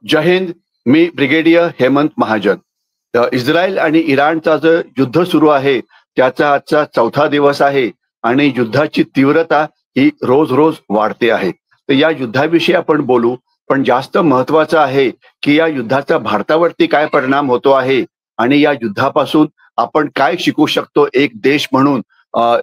जय हिंद. मी brigadier Hemant Mahajan. Israel आणि इराणचा जो युद्ध सुरू आहे त्याचा आजचा चौथा दिवस आहे आणि युद्धाची तीव्रता ही रोज रोज वाढते आहे. तर या युद्धाविषयी आपण बोलू, पण जास्त महत्वाचं आहे की या युद्धाचा भारतावरती काय परिणाम होतो आहे आणि या युद्धापासून आपण काय शिकू शकतो एक देश म्हणून,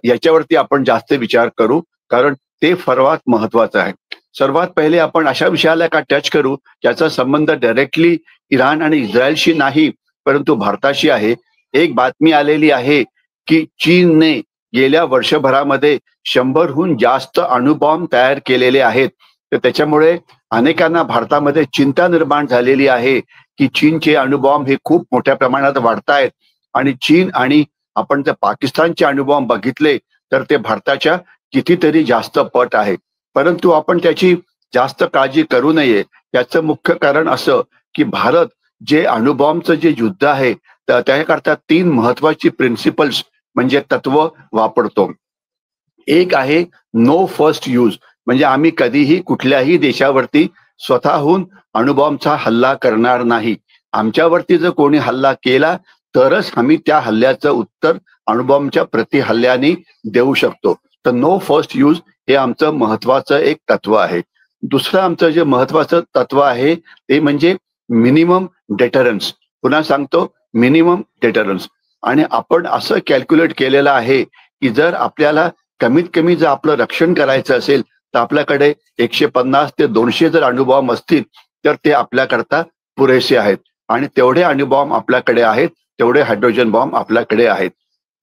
याच्यावरती आपण जास्त विचार करू, कारण ते सर्वात महत्वाचं आहे. सर्वात पहिले आपण अशा विषयाला का टच करू ज्याचा संबंध डायरेक्टली इराण आणि इस्रायलशी नाही, परंतु भारताशी आहे. एक बातमी आलेली आहे की चीनने गेल्या वर्षभरामध्ये 100हून जास्त अणुबॉम्ब तयार केलेले आहेत. तर त्याच्यामुळे अनेकांना भारतामध्ये चिंता निर्माण झालेली आहे की चीनचे अणुबॉम्ब हे खूप मोठ्या प्रमाणात वाढतायत आणि चीन आणि आपण जर पाकिस्तानचे अणुबॉम्ब बघितले तर ते भारताच्या कितीतरी जास्त पट आहे. परंतु आपण त्याची जास्त काळजी करू नये. याचं मुख्य कारण असं की भारत जे अणुबॉम्बचं जे युद्ध आहे त्याकरता 3 महत्वाची प्रिन्सिपल्स म्हणजे तत्व वापरतो. एक आहे नो फर्स्ट यूज, म्हणजे आम्ही कधीही कुठल्याही देशावरती स्वतःहून अणुबॉम्बचा हल्ला करणार नाही. आमच्यावरती जर कोणी हल्ला केला तरच आम्ही त्या हल्ल्याचं उत्तर अणुबॉम्बच्या प्रतिहल्ल्याने देऊ शकतो. तर नो फर्स्ट यूज हे आमचं महत्वाचं एक तत्व आहे. दुसरं आमचं जे महत्वाचं तत्व आहे ते म्हणजे मिनिमम डेटरन्स. पुन्हा सांगतो, मिनिमम डेटरन्स. आणि आपण असं कॅल्क्युलेट केलेलं आहे की जर आपल्याला कमीत कमी जर आपलं रक्षण करायचं असेल तर आपल्याकडे 150 ते 200 जर अणुबॉम्ब असतील तर ते आपल्याकरता पुरेसे आहेत. आणि तेवढे अणुबॉम्ब आपल्याकडे आहेत, तेवढे हायड्रोजन बॉम्ब आपल्याकडे आहेत.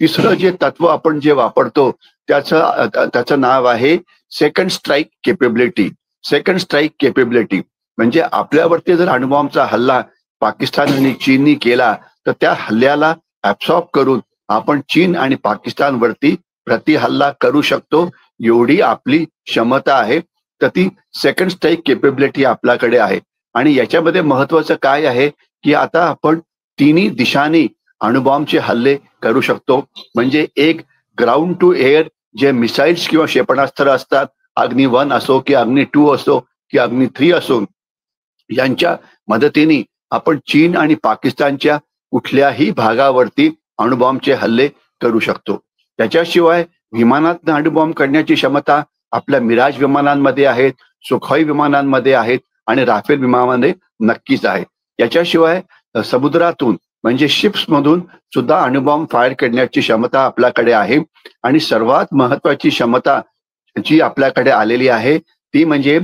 तिसरं जे तत्व आपण जे वापरतो त्याचं नाव आहे second strike capability. Second strike capability म्हणजे आपल्यावरती जर अणुबॉम्बचा हल्ला पाकिस्तान आणि चीननी केला तर त्या हल्ल्याला ऍब्सॉर्ब करून आपण चीन आणि पाकिस्तानवरती प्रतिहल्ला करू शकतो, एवढी आपली क्षमता आहे. तर ती सेकंड स्ट्राईक केपेबिलिटी आपल्याकडे आहे. आणि याच्यामध्ये महत्वाचं काय आहे की आता आपण तिन्ही दिशांनी अणुबॉम्बचे हल्ले करू शकतो. म्हणजे एक ग्राउंड टू एअर जे मिसाईल्स किंवा क्षेपणास्त्र असतात, अग्नी 1 असो की अग्नी 2 असो की अग्नी 3 असो, यांच्या मदतीने आपण चीन आणि पाकिस्तानच्या कुठल्याही भागावरती अणुबॉम्बचे हल्ले करू शकतो. त्याच्याशिवाय विमानात अणुबॉम्ब करण्याची क्षमता आपल्या मिराज विमानांमध्ये आहेत, सुखोई विमानांमध्ये आहेत आणि राफेल विमानामध्ये नक्कीच आहे. याच्याशिवाय समुद्रातून म्हणजे शिप्स मधून सुद्धा अणुबॉम्ब फायर करण्याची क्षमता आपल्याकडे आहे. आणि सर्वात महत्वाची क्षमता जी आपल्याकडे आलेली आहे ती म्हणजे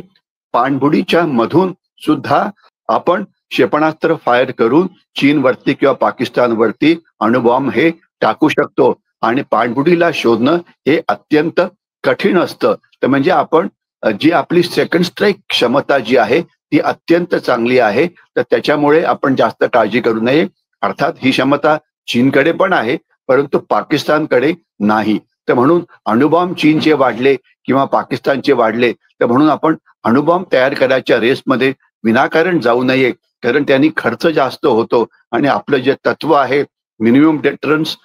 पाणबुडीच्या मधून सुद्धा आपण क्षेपणास्त्र फायर करून चीनवरती किंवा पाकिस्तानवरती अणुबॉम्ब हे टाकू शकतो. आणि पाणबुडीला शोधणं हे अत्यंत कठीण असतं. तर म्हणजे आपण जी आपली सेकंड स्ट्राईक क्षमता जी आहे ती अत्यंत चांगली आहे. तर त्याच्यामुळे आपण जास्त काळजी करू नये. अर्थात ही क्षमता चीनकडे पण आहे, परंतु पाकिस्तानकडे नाही. तर म्हणून अणुबॉम्ब चीनचे वाढले किंवा पाकिस्तानचे वाढले तर म्हणून आपण अणुबॉम्ब तयार करायच्या रेसमध्ये विनाकारण जाऊ नये, कारण त्यांनी खर्च जास्त होतो. आणि आपलं जे तत्व आहे मिनिमम डेटरन्स,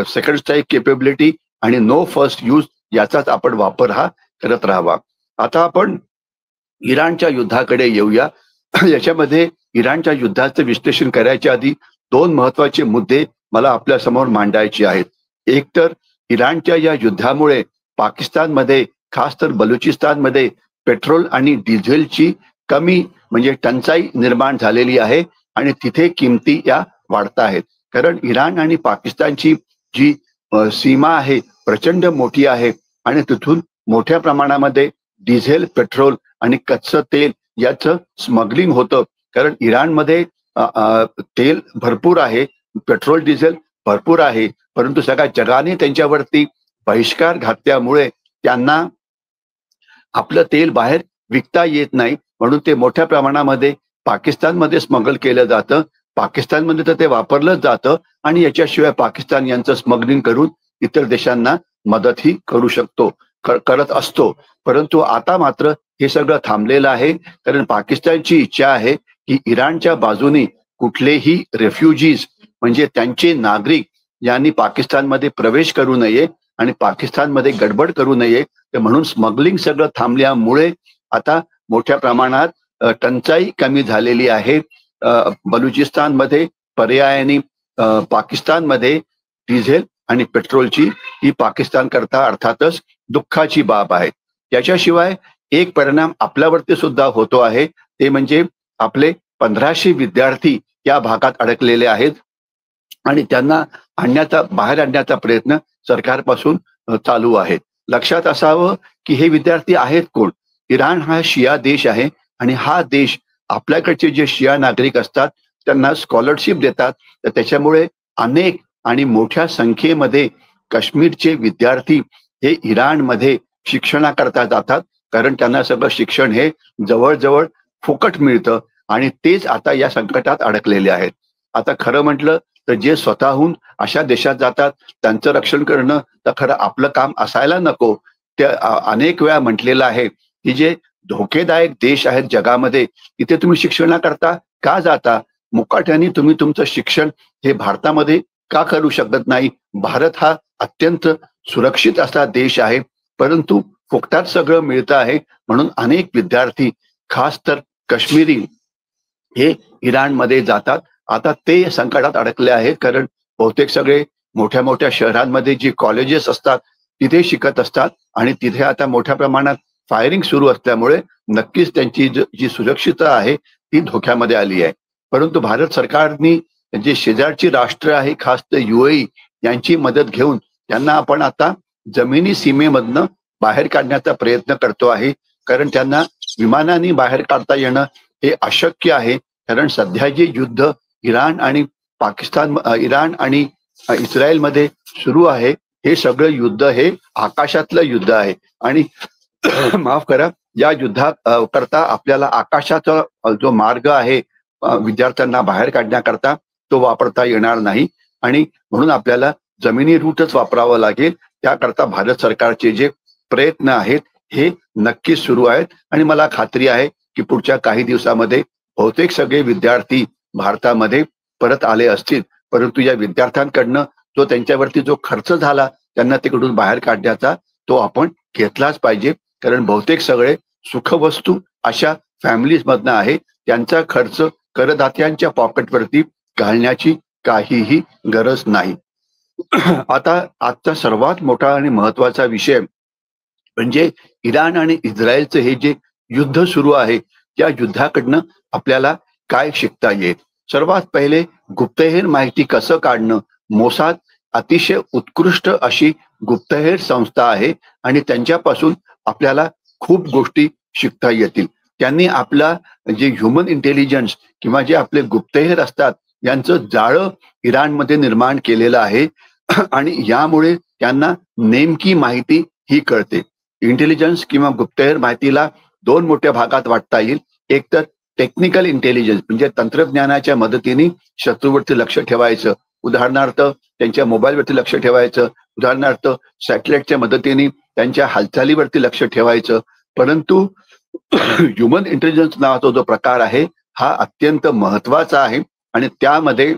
सेकंड स्ट्राईक केपेबिलिटी आणि नो फर्स्ट यूज, याचाच आपण वापर हा करत राहावा. आता आपण इराणच्या युद्धाकडे येऊया. याच्यामध्ये इराणच्या युद्धाचं विश्लेषण करायच्या आधी 2 महत्वाचे मुद्दे मला आपल्या समोर मांडायचे आहेत. एक तर इराणच्या या युद्धामुळे पाकिस्तानमध्ये, खास तर बलुचिस्तानमध्ये पेट्रोल आणि डिझेलची कमी म्हणजे टंचाई निर्माण झालेली आहे आणि तिथे किमती या वाढत आहेत. कारण इराण आणि पाकिस्तानची जी सीमा आहे प्रचंड मोठी आहे आणि तिथून मोठ्या प्रमाणामध्ये डिझेल, पेट्रोल आणि कच्चं तेल याचं स्मगलिंग होतं. कारण इराणमध्ये तेल भरपूर आहे, पेट्रोल डिझेल भरपूर आहे, परंतु सगळ्या जगाने त्यांच्यावरती बहिष्कार घातल्यामुळे त्यांना आपलं तेल बाहेर विकता येत नाही. म्हणून ते मोठ्या प्रमाणामध्ये पाकिस्तानमध्ये स्मगल केलं जातं. पाकिस्तानमध्ये तर ते वापरलंच जातं आणि याच्याशिवाय पाकिस्तान यांचं स्मगलिंग करून इतर देशांना मदतही करू शकतो, करत असतो. परंतु आता मात्र हे सगळं थांबलेलं आहे, कारण पाकिस्तानची इच्छा आहे की इराणच्या बाजूने कुठलेही रेफ्युजीज म्हणजे त्यांचे नागरिक यांनी पाकिस्तानमध्ये प्रवेश करू नये आणि पाकिस्तानमध्ये गडबड करू नये. तर म्हणून स्मगलिंग सगळं थांबल्यामुळे आता मोठ्या प्रमाणात टंचाई कमी झालेली आहे. बलुचिस्तानमध्ये पर्यायाने पाकिस्तानमध्ये डिझेल आणि पेट्रोलची ही पाकिस्तान करता अर्थातच दुःखाची बाब आहे. त्याच्याशिवाय एक परिणाम आपल्यावरती सुद्धा होतो आहे, ते म्हणजे आपले 1500 विद्यार्थी या भागात अडकलेले आहेत आणि त्यांना बाहेर आणण्याचा प्रयत्न सरकारपासून चालू आहे. लक्षात असावं की हे विद्यार्थी आहेत कोण? इराण हा शिया देश आहे आणि हा देश आपल्याकडचे जे शिया नागरिक असतात त्यांना स्कॉलरशिप देतात. तर त्याच्यामुळे अनेक आणि मोठ्या संख्येमध्ये काश्मीरचे विद्यार्थी हे इराणमध्ये शिक्षणाकरता जातात, कारण त्यांना सगळं शिक्षण हे जवळजवळ फुकट मिळतं आणि तेच आता या संकटात अडकलेले आहेत. आता खरं म्हटलं तर जे स्वतःहून अशा देशात जातात त्यांचं रक्षण करणं तर खरं आपलं काम असायला नको. ते अनेक वेळा म्हटलेलं आहे की जे धोकेदायक देश आहेत जगामध्ये तिथे तुम्ही शिक्षणाकरता का जाता? मुकाट्याने तुम्ही तुमचं शिक्षण हे भारतामध्ये का करू शकत नाही? भारत हा अत्यंत सुरक्षित असा देश आहे, परंतु फुकटात सगळं मिळतं आहे म्हणून अनेक विद्यार्थी खास तर काश्मीरी हे इराणमध्ये जातात. आता ते संकटात अडकले आहेत, कारण बहुतेक सगळे मोठ्या मोठ्या शहरांमध्ये जी कॉलेजेस असतात तिथे शिकत असतात आणि तिथे आता मोठ्या प्रमाणात फायरिंग सुरू असल्यामुळे नक्कीच त्यांची जी सुरक्षितता आहे ती धोक्यामध्ये आली आहे. परंतु भारत सरकारनी जे शेजारची राष्ट्र आहे खास तर UAE यांची मदत घेऊन त्यांना आपण आता जमिनी सीमेमधनं बाहेर काढण्याचा प्रयत्न करतो आहे, कारण त्यांना विमानाने बाहेर काढता येणं हे अशक्य आहे. कारण सध्या जे युद्ध इराण आणि इस्रायलमध्ये सुरू आहे हे सगळं युद्ध हे आकाशातलं युद्ध आहे आणि माफ करा, या युद्धात करता आपल्याला आकाशाचा जो मार्ग आहे विद्यार्थ्यांना बाहेर काढण्याकरता तो वापरता येणार नाही आणि म्हणून आपल्याला जमिनी रूटच वापरावं लागेल. त्याकरता भारत सरकारचे जे प्रयत्न आहेत हे नक्कीच सुरू आहेत आणि मला खात्री आहे की पुढच्या काही दिवसामध्ये बहुतेक सगळे विद्यार्थी भारतामध्ये परत आले असतील. परंतु या विद्यार्थ्यांकडनं तो त्यांच्यावरती जो खर्च झाला त्यांना तिकडून बाहेर काढण्याचा तो आपण घेतलाच पाहिजे, कारण बहुतेक सगळे सुखवस्तू अशा फॅमिलीज मधनं आहे. त्यांचा खर्च करदात्यांच्या पॉकेटवरती घालण्याची काहीही गरज नाही. आता आजचा सर्वात मोठा आणि महत्वाचा विषय म्हणजे इराण आणि इस्रायलचं हे जे युद्ध सुरू आहे त्या युद्धाकडनं आपल्याला काय शिकता येईल? सर्वात पहिले गुप्तहेर माहिती कसं काढणं. मोसाद अतिशय उत्कृष्ट अशी गुप्तहेर संस्था आहे आणि त्यांच्यापासून आपल्याला खूप गोष्टी शिकता येतील. त्यांनी आपला जे ह्युमन इंटेलिजन्स किंवा जे आपले गुप्तहेर असतात यांचं जाळं इराणमध्ये निर्माण केलेलं आहे आणि यामुळे त्यांना नेमकी माहिती ही कळते. इंटेलिजन्स किंवा गुप्तहेर माहितीला दोन मोठ्या भागात वाटता येईल. एक तर टेक्निकल इंटेलिजन्स म्हणजे तंत्रज्ञानाच्या मदतीने शत्रूवरती लक्ष ठेवायचं, उदाहरणार्थ त्यांच्या मोबाईलवरती लक्ष ठेवायचं, उदाहरणार्थ सॅटेलाइटच्या मदतीने त्यांच्या हालचालीवरती लक्ष ठेवायचं. परंतु ह्युमन इंटेलिजन्स नावाचा जो प्रकार आहे हा अत्यंत महत्वाचा आहे आणि त्यामध्ये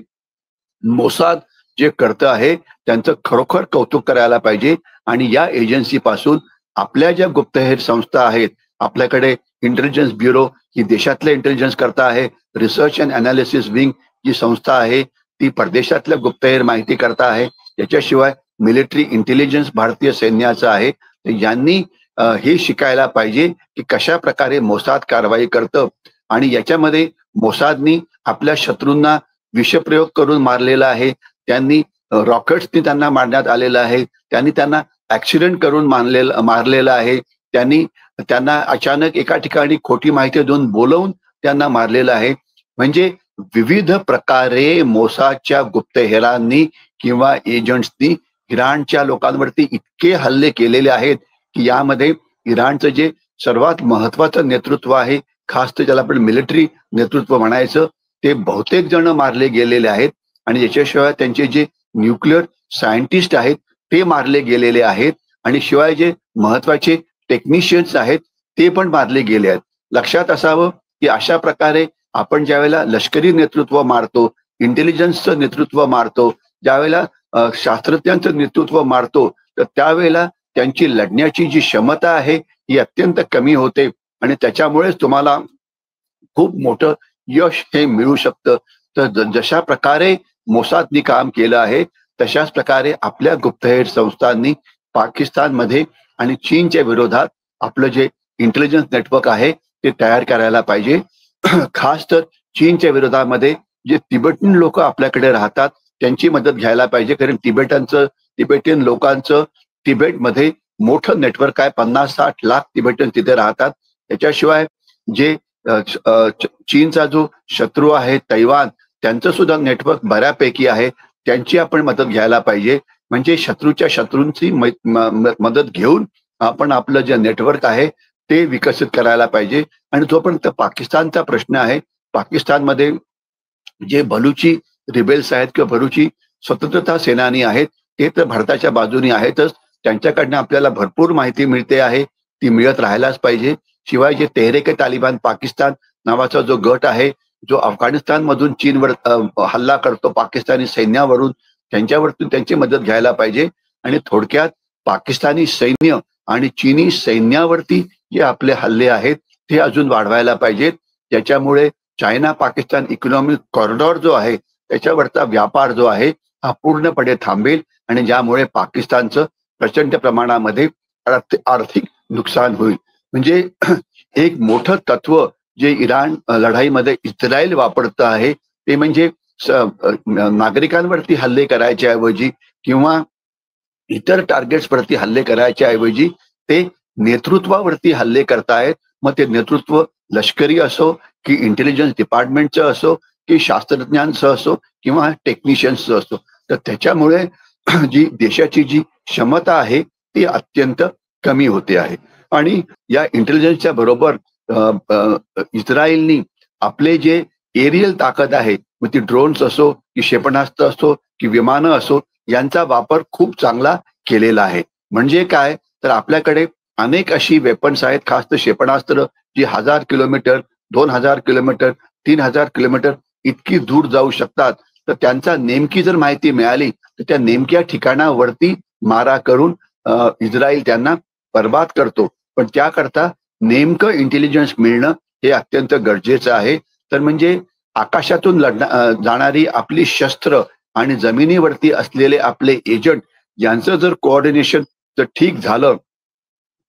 मोसाद जे करतं आहे त्यांचं खरोखर कौतुक करायला पाहिजे. आणि या एजन्सीपासून आपल्या ज्या गुप्तहेर संस्था आहेत, आपल्याकडे इंटेलिजन्स ब्युरो ही देशातल्या इंटेलिजन्स करता आहे, रिसर्च अँड अनालिसिस विंग जी संस्था आहे ती परदेशातल्या गुप्तहेर माहिती करता आहे, त्याच्याशिवाय मिलिटरी इंटेलिजन्स भारतीय सैन्याचं आहे. यांनी हे शिकायला पाहिजे की कशा प्रकारे मोसाद कारवाई करतं आणि याच्यामध्ये मोसादनी आपल्या शत्रूंना विषप्रयोग करून मारलेला आहे, त्यांनी रॉकेट्सनी त्यांना मारण्यात आलेलं आहे, त्यांनी त्यांना ऍक्सिडेंट करून मारलेलं आहे, त्यांना अचानक एका ठिकाणी खोटी माहिती देऊन बोलवून त्यांना मारलेलं आहे. म्हणजे विविध प्रकारे मोसादच्या गुप्तहेरांनी किंवा एजंट्सनी इराणच्या लोकांवरती इतके हल्ले केलेले आहेत की यामध्ये इराणचं जे सर्वात महत्वाचं नेतृत्व आहे, खास तर ज्याला आपण मिलिटरी नेतृत्व म्हणायचं, ते बहुतेक जण मारले गेलेले आहेत आणि याच्याशिवाय त्यांचे जे न्यूक्लिअर सायंटिस्ट आहेत ते मारले गेलेले आहेत आणि शिवाय जे महत्वाचे टेक्निशियन्स आहेत ते पण मारले गेले आहेत. लक्षात असावं की अशा प्रकारे आपण ज्यावेळेला लष्करी नेतृत्व मारतो, इंटेलिजन्सचं नेतृत्व मारतो, ज्यावेळेला शास्त्रज्ञांचं नेतृत्व मारतो, तर त्यावेळेला त्यांची लढण्याची जी क्षमता आहे ही अत्यंत कमी होते आणि त्याच्यामुळेच तुम्हाला खूप मोठं यश हे मिळू शकतं. तर जशा प्रकारे मोसादनी काम केलं आहे तशाच प्रकारे आपल्या गुप्तहेर संस्थांनी पाकिस्तानमध्ये आणि चीनच्या विरोधात आपलं जे इंटेलिजन्स नेटवर्क आहे ते तयार करायला पाहिजे. खास तर चीनच्या विरोधामध्ये जे तिबेटियन लोक आपल्याकडे राहतात त्यांची मदत घ्यायला पाहिजे, कारण तिबेटियन लोकांचं तिबेटमध्ये मोठं नेटवर्क आहे. 50-60 लाख तिबेटियन तिथे राहतात. त्याच्याशिवाय जे चीनचा जो शत्रू आहे तैवान, त्यांचं सुद्धा नेटवर्क बऱ्यापैकी आहे. त्यांची आपण मदत घ्यायला पाहिजे. म्हणजे शत्रूंची मदत घेऊन आपण आपलं जे नेटवर्क आहे ते विकसित करायला पाहिजे. आणि जोपर्यंत पाकिस्तानचा प्रश्न आहे, पाकिस्तानमध्ये जे बलुची रिबेल्स आहेत किंवा बलुची स्वतंत्रता सेनानी आहेत ते तर भारताच्या बाजूने आहेतच. त्यांच्याकडनं आपल्याला भरपूर माहिती मिळते आहे, ती मिळत राहायलाच पाहिजे. शिवाय जे तेहरेके तालिबान पाकिस्तान नावाचा जो गट आहे, जो अफगाणिस्तानमधून चीनवर हल्ला करतो पाकिस्तानी सैन्यावरून, त्यांच्यावरतून त्यांची मदत घ्यायला पाहिजे. आणि थोडक्यात पाकिस्तानी सैन्य आणि चीनी सैन्यावरती जे आपले हल्ले आहेत ते अजून वाढवायला पाहिजेत. ज्याच्यामुळे चायना पाकिस्तान इकॉनॉमिक कॉरिडॉर जो आहे त्याच्यावरचा व्यापार जो आहे हा पूर्णपणे थांबेल आणि ज्यामुळे पाकिस्तानचं प्रचंड प्रमाणामध्ये आर्थिक नुकसान होईल. म्हणजे एक मोठं तत्व जे इराण लढाईमध्ये इस्रायल वापरतं आहे ते म्हणजे नागरिकांवरती हल्ले करायच्या ऐवजी किंवा इतर टार्गेट्सवरती हल्ले करायच्या ऐवजी ते नेतृत्वावरती हल्ले करतायत. मग ते नेतृत्व लष्करी असो की इंटेलिजन्स डिपार्टमेंटचं असो की शास्त्रज्ञांचं असो किंवा टेक्निशियन्सचं असो. तर त्याच्यामुळे जी देशाची जी क्षमता आहे ती अत्यंत कमी होते आहे. आणि या इंटेलिजन्सच्या बरोबर इस्रायलनी आपले जे एरियल ताकद आहे, मग ती ड्रोन्स असो की क्षेपणास्त्र असो की विमानं असो, यांचा वापर खूप चांगला केलेला आहे. म्हणजे काय, तर आपल्याकडे अनेक अशी वेपन्स आहेत, खास तर क्षेपणास्त्र जी 1000 किलोमीटर, 2000 किलोमीटर, 3000 किलोमीटर इतकी दूर जाऊ शकतात. तर त्यांचा नेमकी जर माहिती मिळाली तर त्या नेमक्या ठिकाणावरती मारा करून इस्रायल त्यांना बर्बाद करतो. पण त्याकरता नेमकं इंटेलिजन्स मिळणं हे अत्यंत गरजेचं आहे. तर म्हणजे आकाशातून जाणारी आपली शस्त्र आणि जमिनीवरती असलेले आपले एजंट यांचं जर कोऑर्डिनेशन जर ठीक झालं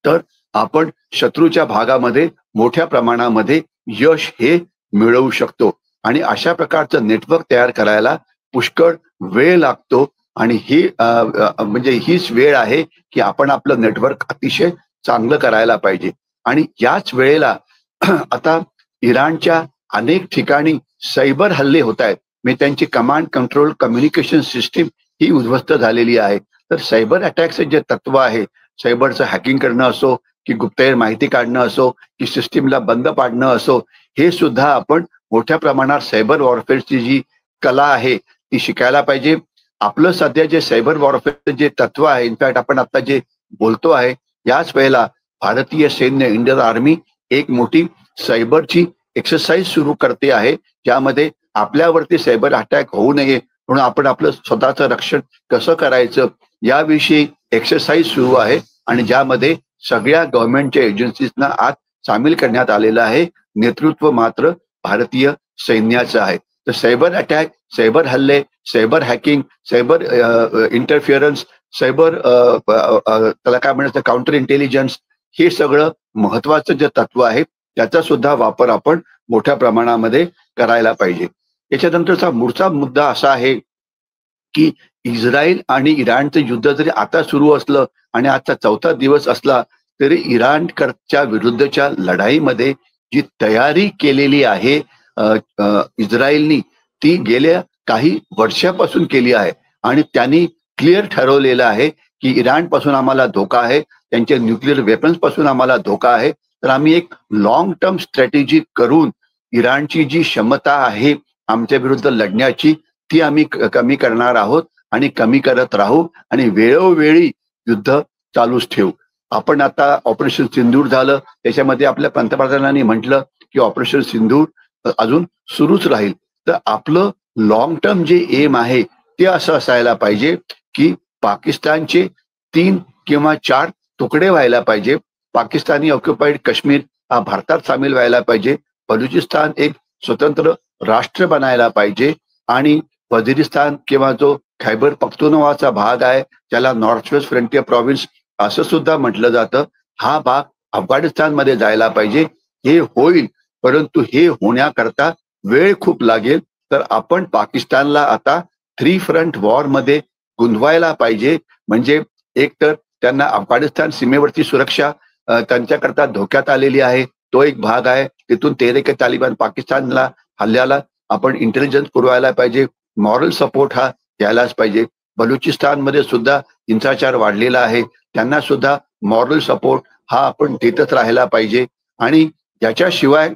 तर आपण शत्रूच्या भागामध्ये मोठ्या प्रमाणामध्ये यश हे मिळवू शकतो. आणि अशा प्रकारचं नेटवर्क तयार करायला पुष्कळ वेळ लागतो. आणि ही म्हणजे हीच वेळ आहे की आपण आपलं नेटवर्क अतिशय चांगलं करायला पाहिजे. आणि याच वेळेला आता इराणच्या अनेक ठिकाणी सायबर हल्ले होत आहेत. मी त्यांची कमांड कंट्रोल कम्युनिकेशन सिस्टीम ही उद्ध्वस्त झालेली आहे. तर सायबर अटॅकचं जे तत्व आहे, सायबरचं हॅकिंग करणं असो की गुप्तहेर माहिती काढणं असो की सिस्टीमला बंद पाडणं असो, हे सुद्धा आपण मोठ्या प्रमाणात सायबर वॉरफेअरची जी कला आहे ती शिकायला पाहिजे. आपलं सध्या जे सायबर वॉरफेअरचं जे तत्व आहे, इनफॅक्ट आपण आता जे बोलतो आहे याच वेळेला भारतीय सैन्य, इंडियन आर्मी एक मोठी सायबरची एक्सरसाइज सुरू करते आहे, ज्यामध्ये आपल्यावरती सायबर अटॅक होऊ नये म्हणून आपण आपलं स्वतःचं रक्षण कसं करायचं याविषयी एक्सरसाइज सुरू आहे. आणि ज्यामध्ये सगळ्या गव्हर्नमेंटच्या एजन्सीजना आज सामील करण्यात आलेलं आहे. नेतृत्व मात्र भारतीय सैन्याचं आहे. तर सायबर अटॅक, सायबर हल्ले, cyber hacking, cyber interference, cyber त्याला काय म्हणायचं काउंटर इंटेलिजन्स, हे सगळं महत्वाचं जे तत्व आहे त्याचा सुद्धा वापर आपण मोठ्या प्रमाणामध्ये करायला पाहिजे. याच्यानंतरचा पुढचा मुद्दा असा आहे की इस्रायल आणि इराणचं युद्ध जरी आता सुरू असलं आणि आजचा 4था दिवस असला तरी इराणच्या विरुद्धच्या लढाईमध्ये जी तयारी केलेली आहे इस्रायलनी, ती गेल्या काही वर्षापासून केली आहे. आणि त्यांनी क्लिअर ठरवलेलं आहे की इराणपासून आम्हाला धोका आहे, त्यांच्या न्यूक्लिअर वेपन्स पासून आम्हाला धोका आहे. तर आम्ही एक लॉंग टर्म स्ट्रॅटेजी करून इराणची जी क्षमता आहे आमच्या विरुद्ध लढण्याची ती आम्ही कमी करणार आहोत आणि कमी करत राहू आणि वेळोवेळी युद्ध चालूच ठेवू. आपण आता ऑपरेशन सिंदूर झालं, त्याच्यामध्ये आपल्या पंतप्रधानांनी म्हटलं की ऑपरेशन सिंदूर अजून सुरूच राहील. तर आपलं लॉंग टर्म जे एम आहे ते असं असायला पाहिजे की पाकिस्तानचे 3 किंवा 4 तुकडे व्हायला पाहिजे. पाकिस्तानी ऑक्युपाईड काश्मीर हा भारतात सामील व्हायला पाहिजे. बलुचिस्तान एक स्वतंत्र राष्ट्र बनायला पाहिजे आणि वझिरिस्तान किंवा जो खैबर पख्तूनख्वाचा भाग आहे त्याला नॉर्थ वेस्ट फ्रंटियर प्रॉव्हिन्स असं सुद्धा म्हटलं जातं, हा भाग अफगाणिस्तानमध्ये जायला पाहिजे. हे होईल, परंतु हे होण्याकरता वेळ खूप लागेल. तर आपण पाकिस्तानला आता 3 फ्रंट वॉर मध्ये गुंतवायला पाहिजे. म्हणजे एक तर त्यांना अफगाणिस्तान सीमेवरची सुरक्षा त्यांच्याकरता धोक्यात आलेली आहे, तो एक भाग आहे. तिथून तेहरीक तालिबान पाकिस्तानला हल्ल्याला आपण इंटेलिजन्स पुरवायला पाहिजे, मॉरल सपोर्ट हा द्यायलाच पाहिजे. बलुचिस्तानमध्ये सुद्धा हिंसाचार वाढलेला आहे, त्यांना सुद्धा मॉरल सपोर्ट हा आपण देतच राहायला पाहिजे. आणि याच्याशिवाय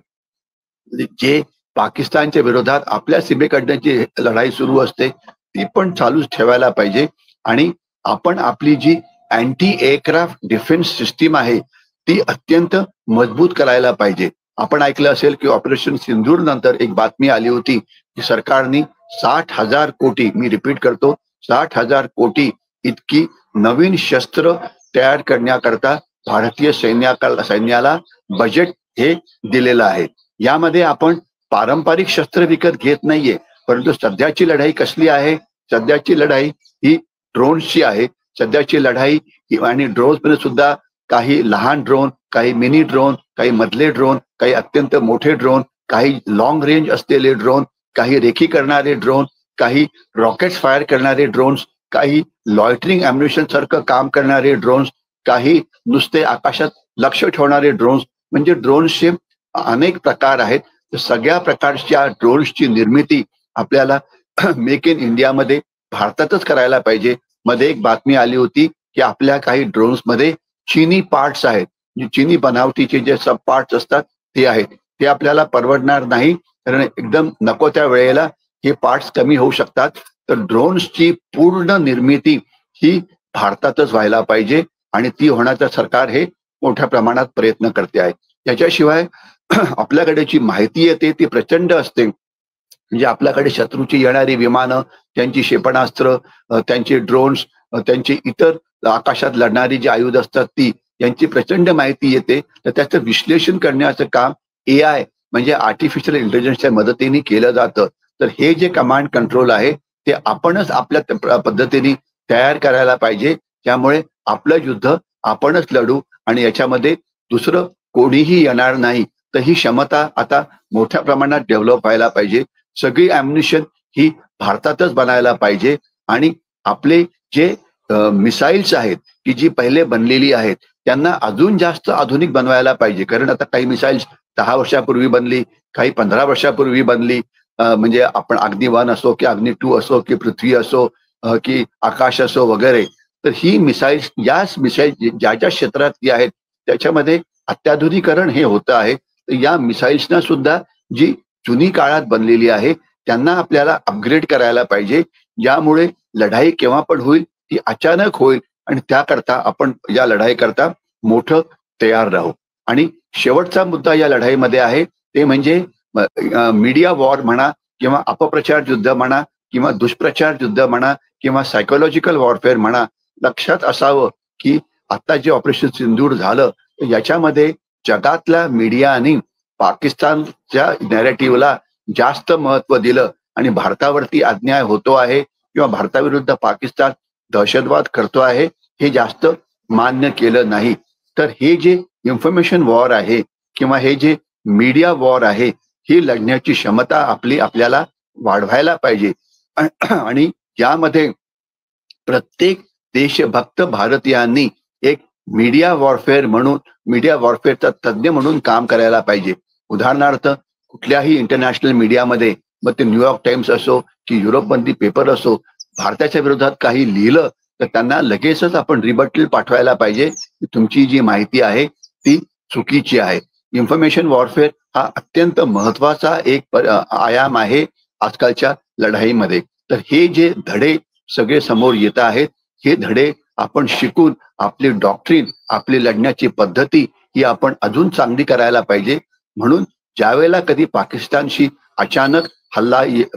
जे पाकिस्तानच्या विरोधात आपल्या सीमेकडनं जी लढाई सुरू असते ती पण चालूच ठेवायला पाहिजे. आणि आपण आपली जी अँटी एअरक्राफ्ट डिफेन्स सिस्टीम आहे ती अत्यंत मजबूत करायला पाहिजे. आपण ऐकलं असेल की ऑपरेशन सिंदूर नंतर एक बातमी आली होती की सरकारने 60,000 कोटी, मी रिपीट करतो, 60,000 कोटी इतकी नवीन शस्त्र तयार करण्याकरता भारतीय सैन्याला बजेट हे दिलेलं आहे. यामध्ये आपण पारंपरिक शस्त्र विकत घेत नाहीये, परंतु सध्याची लढाई कसली आहे? सध्याची लढाई ही ड्रोन्सची आहे. सध्याची लढाई आणि ड्रोन्स मध्ये सुद्धा काही लहान ड्रोन, काही मिनी ड्रोन, काही मधले ड्रोन, काही अत्यंत मोठे ड्रोन, काही लॉंग रेंज असलेले ड्रोन, काही रेखी करणारे ड्रोन, काही रॉकेट्स फायर करणारे ड्रोन्स, काही लॉयटरिंग अम्युनिशन सारखं काम करणारे ड्रोन्स, काही नुसते आकाशात लक्ष ठेवणारे ड्रोन्स. म्हणजे ड्रोन्सचे अनेक प्रकार आहेत. तर सगळ्या प्रकारच्या ड्रोन्सची निर्मिती आपल्याला मेक इन इंडियामध्ये भारतातच करायला पाहिजे. मध्ये एक बातमी आली होती की आपल्या काही ड्रोन्स मध्ये चीनी पार्ट्स आहेत, चीनी बनावटीचे जे सब पार्ट्स असतात ते आहेत. ते आपल्याला परवडणार नाही, कारण एकदम नको त्या वेळेला हे पार्ट्स कमी होऊ शकतात. तर ड्रोन्सची पूर्ण निर्मिती ही भारतातच व्हायला पाहिजे आणि ती होण्याचा सरकार हे मोठ्या प्रमाणात प्रयत्न करते आहे. त्याच्याशिवाय आपल्याकडे जी माहिती येते ती प्रचंड असते. म्हणजे आपल्याकडे शत्रूची येणारी विमानं, त्यांची क्षेपणास्त्र, त्यांचे ड्रोन्स, त्यांची इतर आकाशात लढणारी जी आयुध असतात ती, यांची प्रचंड माहिती येते. तर त्याचं विश्लेषण करण्याचं काम AI म्हणजे आर्टिफिशियल इंटेलिजन्सच्या मदतीने केलं जातं. तर हे जे कमांड कंट्रोल आहे ते आपणच आपल्या पद्धतीने तयार करायला पाहिजे. त्यामुळे आपलं युद्ध आपणच लढू आणि याच्यामध्ये दुसरं कोणीही येणार नाही. तर ही क्षमता आता मोठ्या प्रमाणात डेव्हलप व्हायला पाहिजे. सगळी ॲम्युनिशन ही भारतातच बनायला पाहिजे आणि आपले जे मिसाईल्स आहेत की जी पहिले बनलेली आहेत त्यांना अजून जास्त आधुनिक बनवायला पाहिजे. कारण आता काही मिसाईल्स 10 वर्षापूर्वी बनली, काही 15 वर्षापूर्वी बनली. म्हणजे आपण अग्नी-1 असो की अग्नी-2 असो की पृथ्वी असो की आकाश असो वगैरे. तर ही मिसाईल्स, याच मिसाईल ज्या ज्या क्षेत्रात ती आहेत त्याच्यामध्ये अत्याधुनिकीकरण हे होतं आहे. तर या मिसाईल्सना सुद्धा जी जुनी काळात बनलेली आहे त्यांना आपल्याला अपग्रेड करायला पाहिजे. ज्यामुळे लढाई केव्हा पण होईल ती अचानक होईल आणि त्याकरता आपण या लढाईकरता मोठं तयार राहू. आणि शेवटचा मुद्दा या लढाईमध्ये आहे ते म्हणजे मीडिया वॉर म्हणा किंवा अपप्रचार युद्ध म्हणा किंवा दुष्प्रचार युद्ध म्हणा किंवा सायकोलॉजिकल वॉरफेअर म्हणा. लक्षात असावं की आता जे ऑपरेशन सिंदूर झालं याच्यामध्ये जगातल्या मीडियाने पाकिस्तानच्या नॅरेटिव्हला जास्त महत्व दिलं आणि भारतावरती अन्याय होतो आहे किंवा भारताविरुद्ध पाकिस्तान दहशतवाद करतो आहे हे जास्त मान्य केलं नाही. तर हे जे इन्फॉर्मेशन वॉर आहे किंवा हे जे मीडिया वॉर आहे ही लढण्याची क्षमता आपल्याला वाढवायला पाहिजे. आणि यामध्ये प्रत्येक देशभक्त भारतीयांनी एक मीडिया वॉरफेअरचा तज्ज्ञ म्हणून काम करायला पाहिजे. उदाहरणार्थ कुठल्याही इंटरनॅशनल मीडियामध्ये, मग ते न्यूयॉर्क टाइम्स असो की युरोपमधली पेपर असो, भारताच्या विरोधात काही लिहिलं तर त्यांना लगेचच आपण रिबटल पाठवायला पाहिजे की तुमची जी माहिती आहे ती चुकीची आहे. इन्फॉर्मेशन वॉरफेअर हा अत्यंत महत्वाचा एक आयाम आहे आजकालच्या लढाईमध्ये. तर हे जे धडे सगळे समोर येत आहेत हे धडे आपण शिकून आपली डॉक्ट्रिन, आपली लढण्याची पद्धती ही आपण अजून चांगली करायला पाहिजे. म्हणून ज्यावेळेला कधी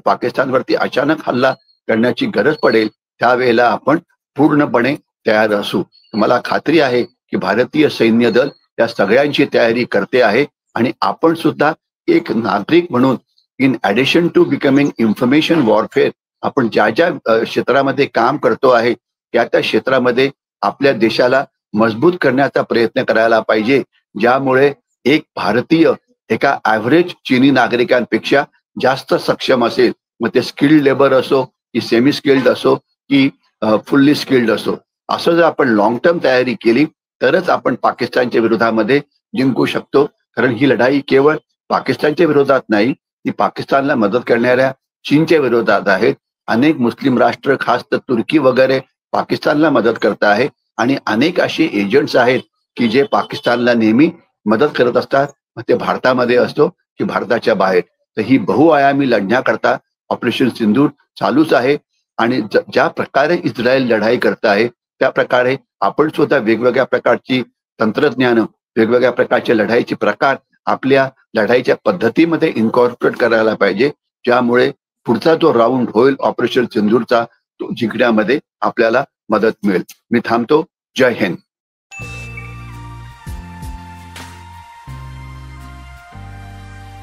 पाकिस्तानवरती अचानक हल्ला करण्याची गरज पडेल त्यावेळेला आपण पूर्णपणे तयार असू. मला खात्री आहे की भारतीय सैन्य दल या सगळ्यांची तयारी करते आहे आणि आपण सुद्धा एक नागरिक म्हणून in addition to becoming information warfare आपण ज्या ज्या क्षेत्रामध्ये काम करतो आहे त्या त्या क्षेत्रामध्ये आपल्या देशाला मजबूत करण्याचा प्रयत्न करायला पाहिजे, ज्यामुळे एक भारतीय एका ऍव्हरेज चीनी नागरिकांपेक्षा जास्त सक्षम असेल. मग ते स्किल्ड लेबर असो की सेमी स्किल्ड असो की फुल्ली स्किल्ड असो. असं जर आपण लॉंग टर्म तयारी केली तरच आपण पाकिस्तानच्या विरोधामध्ये जिंकू शकतो. कारण ही लढाई केवळ पाकिस्तानच्या विरोधात नाही, ती पाकिस्तानला मदत करणाऱ्या चीनच्या विरोधात आहे. अनेक मुस्लिम राष्ट्र खास तर तुर्की वगैरे पाकिस्तानला मदत करत आहे आणि अनेक असे एजंट्स आहेत की जे पाकिस्तानला नेहमी मदत करत असतात, मग ते भारतामध्ये असतो की भारताच्या बाहेर. तर ही बहुआयामी लढण्याकरता ऑपरेशन सिंदूर चालूच आहे आणि ज्या प्रकारे इस्रायल लढाई करत आहे त्या प्रकारे आपण सुद्धा वेगवेगळ्या प्रकारची तंत्रज्ञान, वेगवेगळ्या प्रकारचे लढाईचे प्रकार आपल्या लढाईच्या पद्धतीमध्ये इन्कॉर्पोरेट करायला पाहिजे, ज्यामुळे पुढचा जो राऊंड होईल ऑपरेशन सिंदूरचा तो जिंकण्यामध्ये आपल्याला मदत मिळेल. मी थांबतो. जय हिंद.